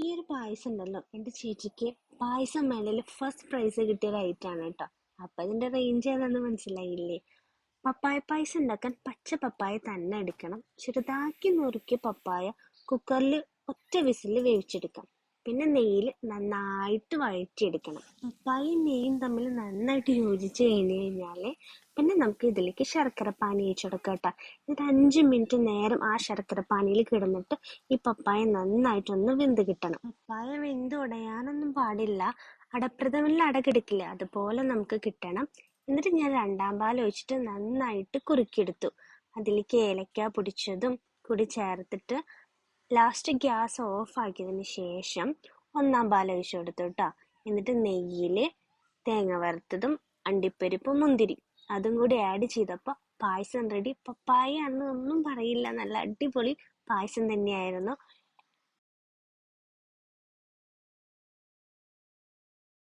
ഈ ഒരു പായസം ഉണ്ടല്ലോ, എൻ്റെ ചേച്ചിക്ക് പായസം മേളയിൽ ഫസ്റ്റ് പ്രൈസ് കിട്ടിയ ഒരു ഐറ്റാണ് കേട്ടോ. അപ്പൊ ഇതിന്റെ റേഞ്ച് ഏതാണെന്ന് മനസ്സിലായില്ലേ? പപ്പായ പായസം ഉണ്ടാക്കാൻ പച്ച പപ്പായ തന്നെ എടുക്കണം. ചെറുതാക്കി നുറുക്കിയ പപ്പായ കുക്കറിൽ ഒറ്റ വിസിൽ വേവിച്ചെടുക്കാം. പിന്നെ നെയ്യിൽ നന്നായിട്ട് വഴറ്റിയെടുക്കണം. പപ്പായയും നെയ്യും തമ്മിൽ നന്നായിട്ട് യോജിച്ച് കഴിഞ്ഞ് കഴിഞ്ഞാല് പിന്നെ നമുക്ക് ഇതിലേക്ക് ശർക്കര പാനി ഒഴിച്ചു കൊടുക്കാം കേട്ടോ. എന്നിട്ട് 5 മിനിറ്റ് നേരം ആ ശർക്കര പാനിയിൽ കിടന്നിട്ട് ഈ പപ്പായ നന്നായിട്ടൊന്ന് വെന്ത് കിട്ടണം. പപ്പായ വെന്ത് ഉടയാനൊന്നും പാടില്ല. അടപ്രഥമനിൽ അടകിടക്കില്ല, അതുപോലെ നമുക്ക് കിട്ടണം. എന്നിട്ട് ഞാൻ രണ്ടാം പാൽ ഒഴിച്ചിട്ട് നന്നായിട്ട് കുറുക്കിയെടുത്തു. അതിലേക്ക് ഏലക്ക പൊടിച്ചതും കൂടി ചേർത്തിട്ട് ലാസ്റ്റ് ഗ്യാസ് ഓഫ് ആക്കിയതിന് ശേഷം ഒന്നാം പാൽ ഒഴിച്ചു കൊടുത്തു കേട്ടോ. എന്നിട്ട് നെയ്യില് തേങ്ങ വറുത്തതും അണ്ടിപ്പരിപ്പും മുന്തിരി അതും കൂടി ആഡ് ചെയ്തപ്പോൾ പായസം റെഡി. പപ്പായ ആണെന്ന് ഒന്നും പറയില്ല, നല്ല അടിപൊളി പായസം തന്നെയായിരുന്നു.